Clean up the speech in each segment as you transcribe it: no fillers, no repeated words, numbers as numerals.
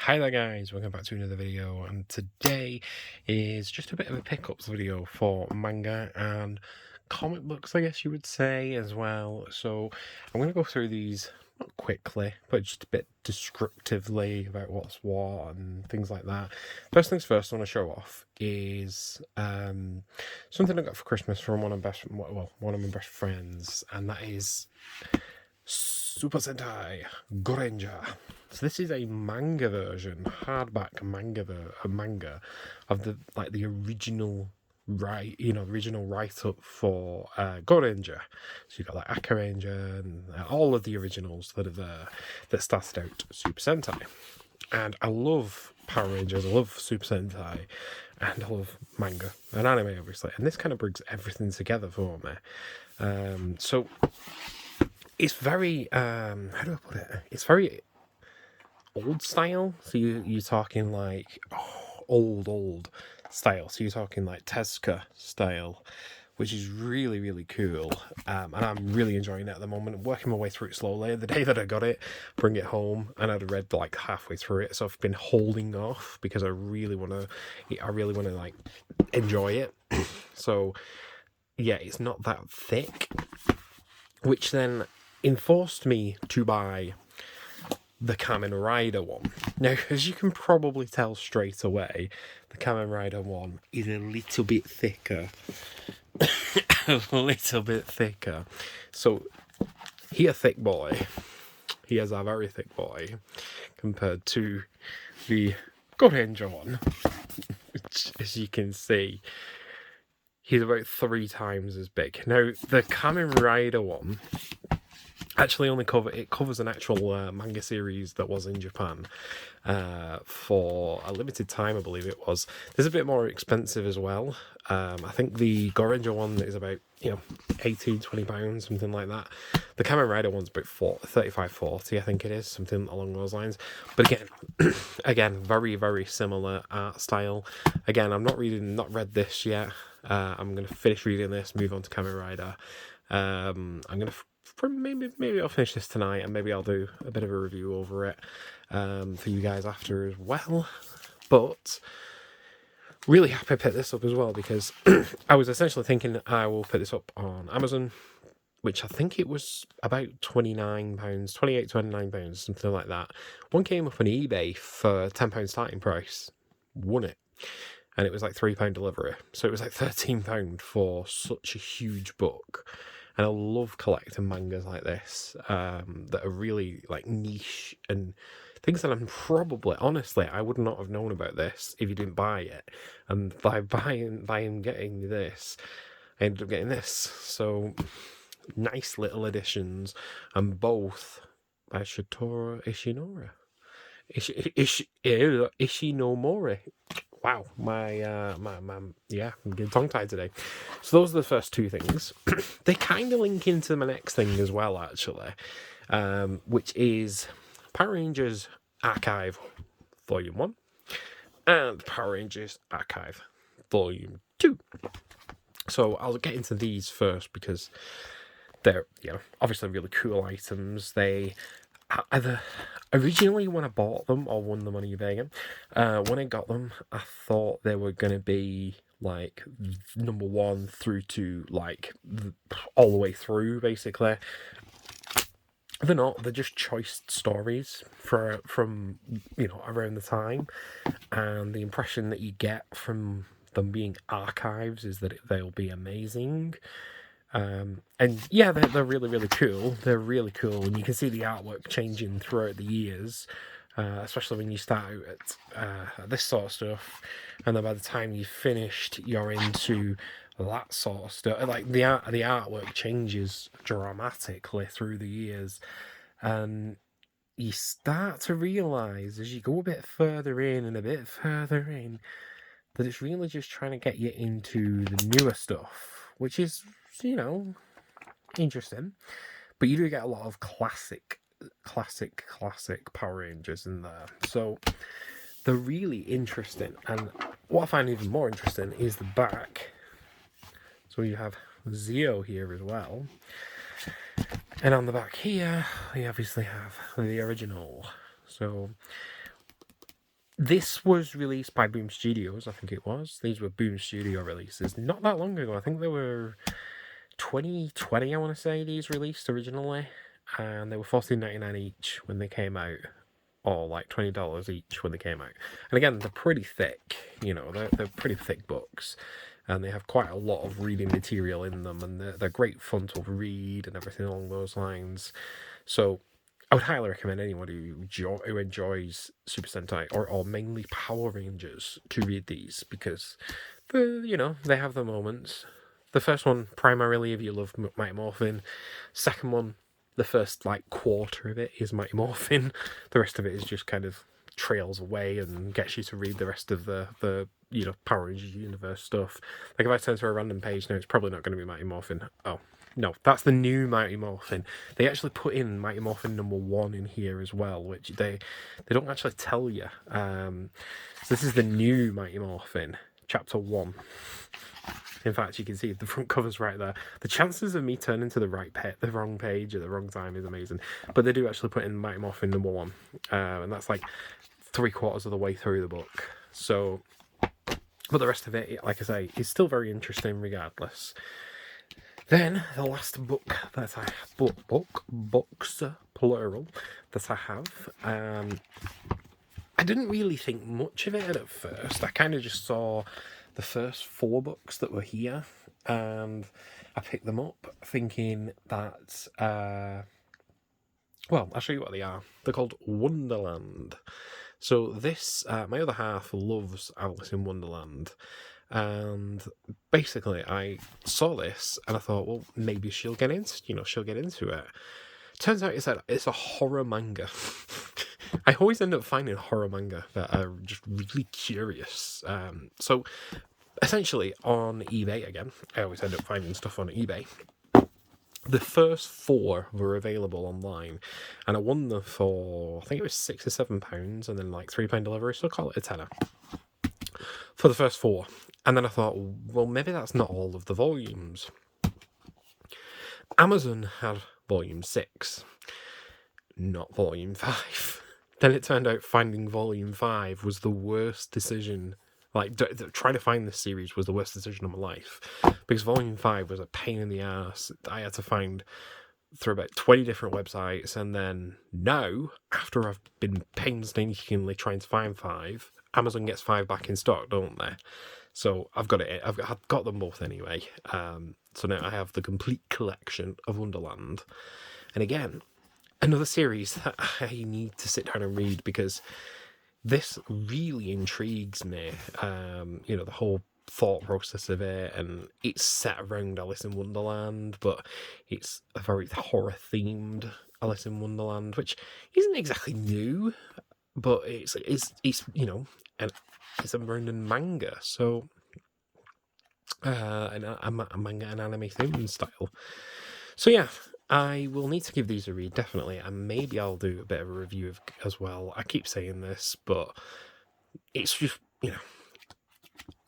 Hi there guys, welcome back to another video, and today is just a bit of a pickups video for manga and comic books, I guess you would say, as well. So I'm going to go through these, not quickly, but just a bit descriptively about what's what and things like that. First things first, I want to show off is something I got for Christmas from one of my best friends, and that is Super Sentai Goranger. So this is a manga version, hardback manga of the original original write-up for Goranger. So you've got like Aka Ranger and all of the originals that started out Super Sentai. And I love Power Rangers, I love Super Sentai, and I love manga and anime, obviously. And this kind of brings everything together for me. So it's very how do I put it? It's very old style. So you're talking like old style. So you're talking like Tezuka style, which is really cool. And I'm really enjoying it at the moment. I'm working my way through it slowly. The day that I got it, bring it home, and I'd read like halfway through it. So I've been holding off because I really want to like enjoy it. So yeah, it's not that thick, which then enforced me to buy the Kamen Rider one. Now, as you can probably tell straight away, the Kamen Rider one is a little bit thicker. A little bit thicker. So, he a thick boy. He is a very thick boy compared to the Goranger one, which, as you can see, he's about 3 times as big. Now, the Kamen Rider one actually only covers an actual manga series that was in Japan for a limited time, I believe it was. There's a bit more expensive as well. I think the Goranger one is about 18-20 pounds, something like that. The Kamen Rider one's about 35-40, I think it is, something along those lines. But again, very similar art style. Again, I've not read this yet. I'm gonna finish reading this, move on to Kamen Rider. I'm gonna maybe I'll finish this tonight, and maybe I'll do a bit of a review over it for you guys after as well. But really happy I picked this up as well, because I was essentially thinking I will pick this up on Amazon, which I think it was about £29, £28-29, something like that. One came up on eBay for £10 starting price, won it, and it was like £3 delivery, so it was like £13 for such a huge book. And I love collecting mangas like this that are really like niche and things that I'm honestly, I would not have known about this if you didn't buy it. And by getting this, I ended up getting this. So nice little additions, and both by Shotaro Ishinomori. Ishinomori. Wow, I'm getting tongue-tied today. So those are the first 2 things. They kind of link into my next thing as well, actually, which is Power Rangers Archive Volume 1 and Power Rangers Archive Volume 2. So I'll get into these first because they're, obviously really cool items. They either originally, when I bought them or won them on eBay, when I got them, I thought they were going to be like number 1 through to like all the way through, basically. They're not. They're just choice stories from around the time, and the impression that you get from them being archives is that they'll be amazing. And yeah, they're really cool. They're really cool, and you can see the artwork changing throughout the years, especially when you start out at this sort of stuff, and then by the time you've finished, you're into that sort of stuff. Like the artwork changes dramatically through the years, and you start to realise as you go a bit further in that it's really just trying to get you into the newer stuff, which is interesting. But you do get a lot of classic Power Rangers in there, so they're really interesting. And what I find even more interesting is the back. So you have Zeo here as well, and on the back here we obviously have the original. So This was released by Boom Studios, I think it was. These were Boom Studio releases not that long ago. I think they were 2020, I want to say, these released originally. And they were $14.99 each when they came out, or like $20 each when they came out. And again, they're pretty thick, they're pretty thick books. And they have quite a lot of reading material in them, and they're great fun to read and everything along those lines. So I would highly recommend anyone who enjoys Super Sentai or mainly Power Rangers to read these, because they have their moments. The first one, primarily, if you love Mighty Morphin. Second one, the first quarter of it is Mighty Morphin. The rest of it is just kind of trails away and gets you to read the rest of the Power Rangers universe stuff. Like if I turn to a random page now, it's probably not going to be Mighty Morphin. Oh no, that's the new Mighty Morphin. They actually put in Mighty Morphin #1 in here as well, which they don't actually tell you. So this is the new Mighty Morphin, Chapter 1. In fact, you can see the front cover's right there. The chances of me turning to the wrong page at the wrong time is amazing. But they do actually put in Mighty Morphin #1, and that's like 3/4 of the way through the book. So, but the rest of it, like I say, is still very interesting regardless. Then the last book that I books plural that I have. I didn't really think much of it at first. I kind of just saw the first 4 books that were here, and I picked them up thinking that, well, I'll show you what they are. They're called Wonderland. So this, my other half loves Alice in Wonderland, and basically I saw this and I thought, well, maybe she'll get into it. Turns out it's a horror manga. I always end up finding horror manga that are just really curious. So essentially on eBay again, I always end up finding stuff on eBay. The first 4 were available online, and I won them for, I think it was £6 or £7, and then like £3 delivery, so call it a tenner for the first 4. And then I thought, well, maybe that's not all of the volumes. Amazon had volume 6, not volume 5. Then it turned out finding volume 5 was the worst decision. Trying to find this series was the worst decision of my life, because volume 5 was a pain in the ass. I had to find through about 20 different websites, and then now, after I've been painstakingly trying to find 5, Amazon gets 5 back in stock, don't they? So I've got it. I've got them both anyway. So now I have the complete collection of Wonderland. And again, another series that I need to sit down and read, because this really intrigues me. The whole thought process of it, and it's set around Alice in Wonderland, but it's a very horror themed Alice in Wonderland, which isn't exactly new, but it's and it's around in manga, so a manga and anime theme style. So yeah, I will need to give these a read, definitely, and maybe I'll do a bit of a review as well. I keep saying this, but it's just,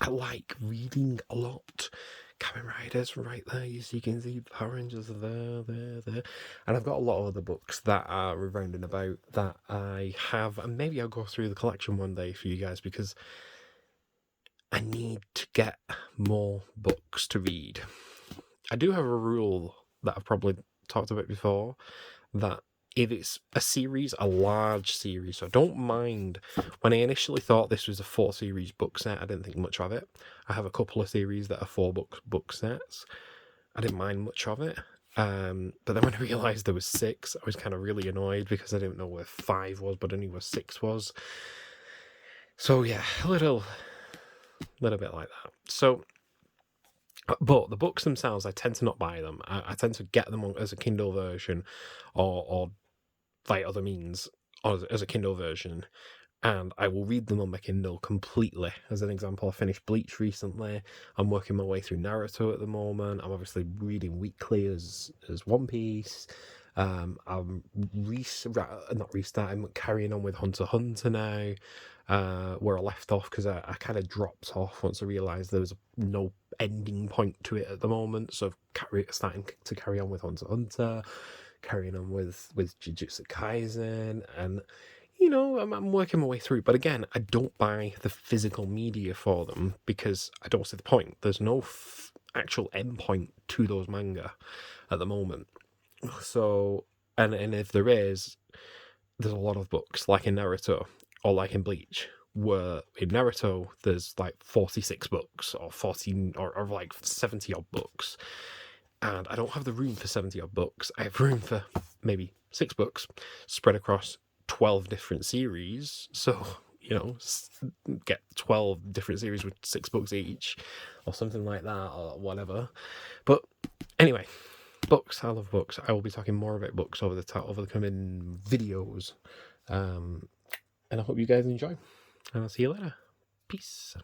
I like reading a lot. Kamen Riders right there, as you can see, Power Rangers are there. And I've got a lot of other books that are around and about that I have, and maybe I'll go through the collection one day for you guys, because I need to get more books to read. I do have a rule that I've probably talked about before, that if it's a series, a large series, so I don't mind. When I initially thought this was a 4-series book set, I didn't think much of it. I have a couple of series that are 4 book sets. I didn't mind much of it. But then when I realised there was 6, I was kind of really annoyed, because I didn't know where 5 was, but I knew where 6 was. So yeah, a little bit like that. So, but the books themselves, I tend to not buy them. I tend to get them as a Kindle version, or by other means, or as a Kindle version, and I will read them on my Kindle completely. As an example, I finished Bleach recently. I'm working my way through Naruto at the moment. I'm obviously reading weekly as One Piece. I'm carrying on with Hunter x Hunter now, where I left off, because I kind of dropped off once I realised there was no ending point to it at the moment. So I'm starting to carry on with Hunter x Hunter, carrying on with Jujutsu Kaisen, and you know, I'm working my way through. But again, I don't buy the physical media for them because I don't see the point. There's no actual endpoint to those manga at the moment. So, and if there is, there's a lot of books, like in Naruto or like in Bleach, where in Naruto there's like 46 books or 14 or like 70 odd books, and I don't have the room for 70 odd books. I have room for maybe 6 books spread across 12 different series. So, you know, get 12 different series with 6 books each or something like that or whatever. But anyway, books. I love books. I will be talking more about books over the coming videos. And I hope you guys enjoy. And I'll see you later. Peace.